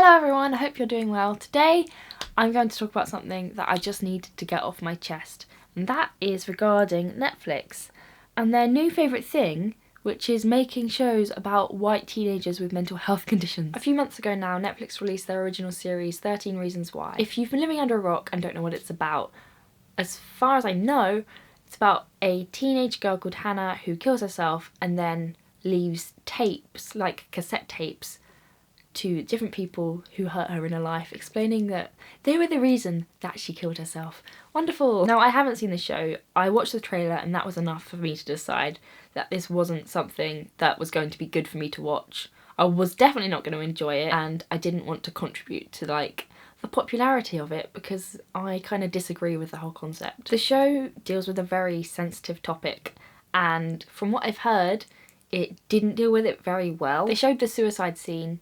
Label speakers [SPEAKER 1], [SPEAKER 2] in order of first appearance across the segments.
[SPEAKER 1] Hello everyone, I hope you're doing well. Today I'm going to talk about something that I just need to get off my chest, and that is regarding Netflix and their new favourite thing, which is making shows about white teenagers with mental health conditions. A few months ago now, Netflix released their original series, 13 Reasons Why. If you've been living under a rock and don't know what it's about, as far as I know, it's about a teenage girl called Hannah who kills herself and then leaves tapes, like cassette tapes, to different people who hurt her in her life, explaining that they were the reason that she killed herself. Wonderful! Now, I haven't seen the show. I watched the trailer and that was enough for me to decide that this wasn't something that was going to be good for me to watch. I was definitely not going to enjoy it, and I didn't want to contribute to the popularity of it because I kind of disagree with the whole concept. The show deals with a very sensitive topic, and from what I've heard, it didn't deal with it very well. They showed the suicide scene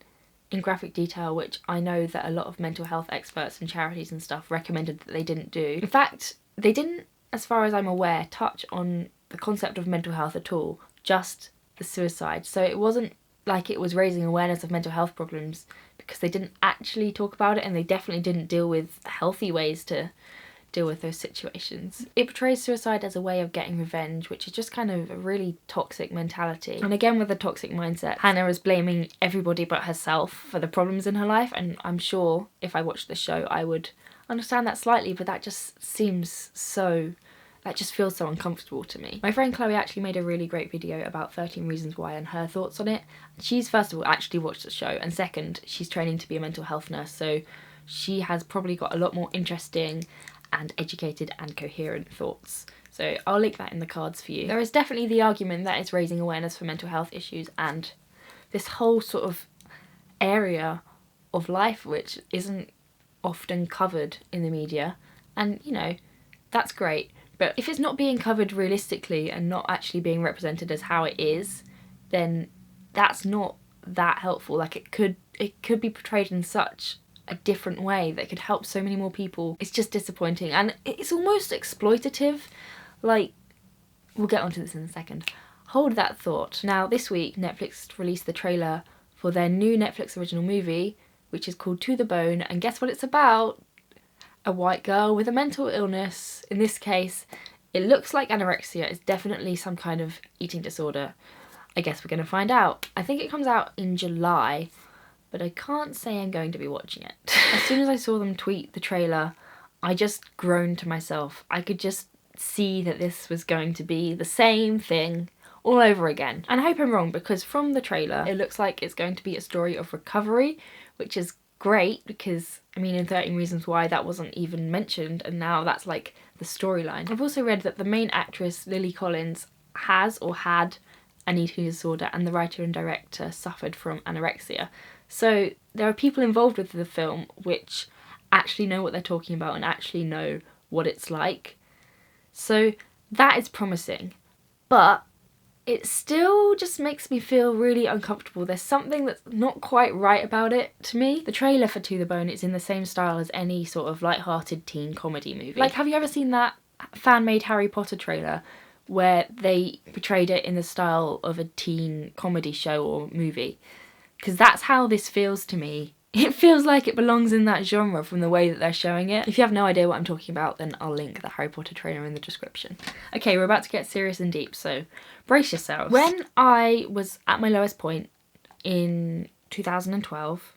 [SPEAKER 1] in graphic detail, which I know that a lot of mental health experts and charities and stuff recommended that they didn't do. In fact, they didn't, as far as I'm aware, touch on the concept of mental health at all, just the suicide. So it wasn't like it was raising awareness of mental health problems, because they didn't actually talk about it, and they definitely didn't deal with healthy ways to deal with those situations. It portrays suicide as a way of getting revenge, which is just kind of a really toxic mentality. And again, with a toxic mindset, Hannah is blaming everybody but herself for the problems in her life, and I'm sure if I watched the show I would understand that slightly, but that just feels so uncomfortable to me. My friend Chloe actually made a really great video about 13 Reasons Why and her thoughts on it. She's first of all actually watched the show, and second, she's training to be a mental health nurse, so she has probably got a lot more interesting and educated and coherent thoughts. So I'll link that in the cards for you. There is definitely the argument that it's raising awareness for mental health issues and this whole sort of area of life which isn't often covered in the media, and you know, that's great. But if it's not being covered realistically and not actually being represented as how it is, then that's not that helpful. Like, it could be portrayed in such a different way that could help so many more people. It's just disappointing, and it's almost exploitative. Like, we'll get onto this in a second. Hold that thought. Now, this week Netflix released the trailer for their new Netflix original movie, which is called To the Bone, and guess what it's about? A white girl with a mental illness. In this case, it looks like anorexia. It's definitely some kind of eating disorder. I guess we're gonna find out. I think it comes out in July, but I can't say I'm going to be watching it. As soon as I saw them tweet the trailer, I just groaned to myself. I could just see that this was going to be the same thing all over again. And I hope I'm wrong, because from the trailer, it looks like it's going to be a story of recovery, which is great because, I mean, in 13 Reasons Why that wasn't even mentioned, and now that's like the storyline. I've also read that the main actress, Lily Collins, has or had an eating disorder, and the writer and director suffered from anorexia. So there are people involved with the film which actually know what they're talking about and actually know what it's like. So that is promising, but it still just makes me feel really uncomfortable. There's something that's not quite right about it to me. The trailer for To the Bone is in the same style as any sort of light-hearted teen comedy movie. Like, have you ever seen that fan-made Harry Potter trailer where they portrayed it in the style of a teen comedy show or movie? Because that's how this feels to me. It feels like it belongs in that genre from the way that they're showing it. If you have no idea what I'm talking about, then I'll link the Harry Potter trailer in the description. Okay, we're about to get serious and deep, so brace yourselves. When I was at my lowest point in 2012,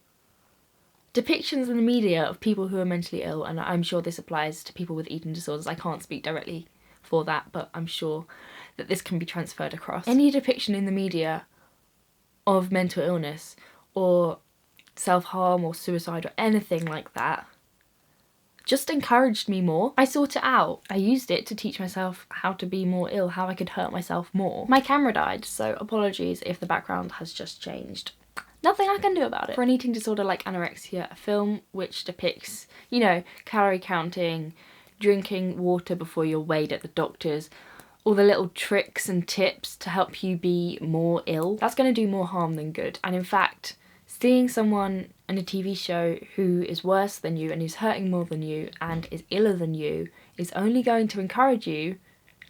[SPEAKER 1] depictions in the media of people who are mentally ill, and I'm sure this applies to people with eating disorders, I can't speak directly for that, but I'm sure that this can be transferred across. Any depiction in the media of mental illness or self-harm or suicide or anything like that just encouraged me more. I sought it out. I used it to teach myself how to be more ill, how I could hurt myself more. My camera died, so apologies if the background has just changed. Nothing I can do about it. For an eating disorder like anorexia, a film which depicts, you know, calorie counting, drinking water before you're weighed at the doctor's, all the little tricks and tips to help you be more ill, that's going to do more harm than good. And in fact, seeing someone in a TV show who is worse than you and who's hurting more than you and is iller than you is only going to encourage you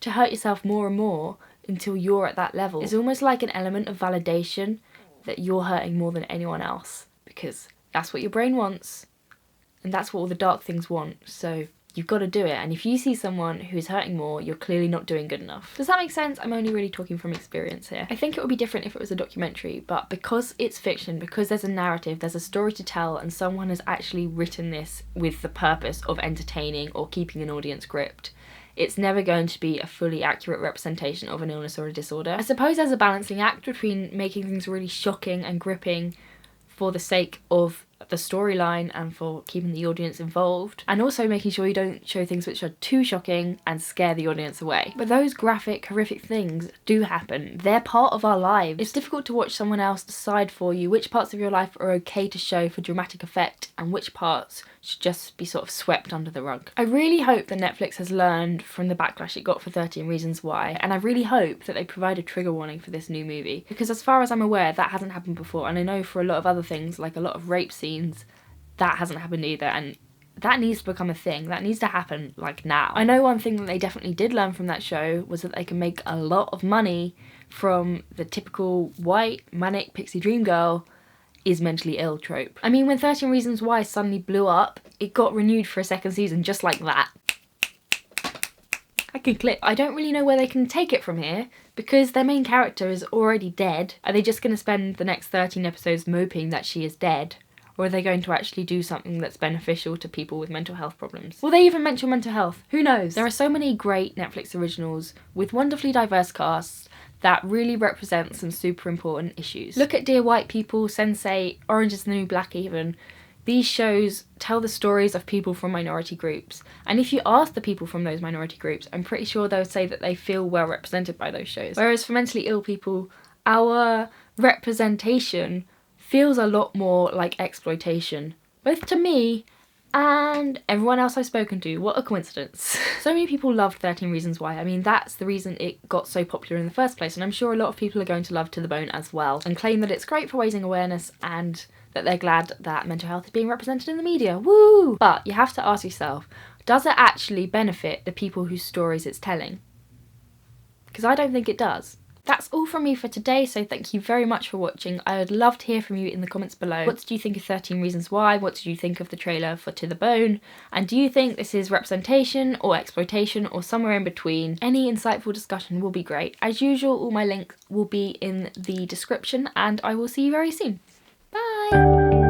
[SPEAKER 1] to hurt yourself more and more until you're at that level. It's almost like an element of validation that you're hurting more than anyone else, because That's what your brain wants. And that's what all the dark things want. So you've got to do it. And if you see someone who's hurting more, you're clearly not doing good enough. Does that make sense? I'm only really talking from experience here. I think it would be different if it was a documentary, but because it's fiction, because there's a narrative, there's a story to tell, and someone has actually written this with the purpose of entertaining or keeping an audience gripped, it's never going to be a fully accurate representation of an illness or a disorder. I suppose there's a balancing act between making things really shocking and gripping for the sake of the storyline and for keeping the audience involved, and also making sure you don't show things which are too shocking and scare the audience away. But those graphic, horrific things do happen. They're part of our lives. It's difficult to watch someone else decide for you which parts of your life are okay to show for dramatic effect and which parts should just be sort of swept under the rug. I really hope that Netflix has learned from the backlash it got for 13 Reasons Why, and I really hope that they provide a trigger warning for this new movie, because as far as I'm aware, that hasn't happened before, and I know for a lot of other things, like a lot of rape scenes, that hasn't happened either, and that needs to become a thing. That needs to happen, like, now. I know one thing that they definitely did learn from that show was that they can make a lot of money from the typical white, manic, pixie dream girl is mentally ill trope. I mean, when 13 Reasons Why suddenly blew up, it got renewed for a second season just like that. I could clip. I don't really know where they can take it from here, because their main character is already dead. Are they just going to spend the next 13 episodes moping that she is dead? Or are they going to actually do something that's beneficial to people with mental health problems? Will they even mention mental health? Who knows? There are so many great Netflix originals with wonderfully diverse casts that really represent some super important issues. Look at Dear White People, Sense8, Orange is the New Black even. These shows tell the stories of people from minority groups. And if you ask the people from those minority groups, I'm pretty sure they'll say that they feel well represented by those shows. Whereas for mentally ill people, our representation feels a lot more like exploitation, both to me and everyone else I've spoken to. What a coincidence. So many people loved 13 Reasons Why. I mean, that's the reason it got so popular in the first place, and I'm sure a lot of people are going to love To the Bone as well, and claim that it's great for raising awareness and that they're glad that mental health is being represented in the media. Woo! But you have to ask yourself, does it actually benefit the people whose stories it's telling? Because I don't think it does. That's all from me for today, so thank you very much for watching. I would love to hear from you in the comments below. What did you think of 13 Reasons Why? What did you think of the trailer for To the Bone? And do you think this is representation or exploitation or somewhere in between? Any insightful discussion will be great. As usual, all my links will be in the description, and I will see you very soon. Bye!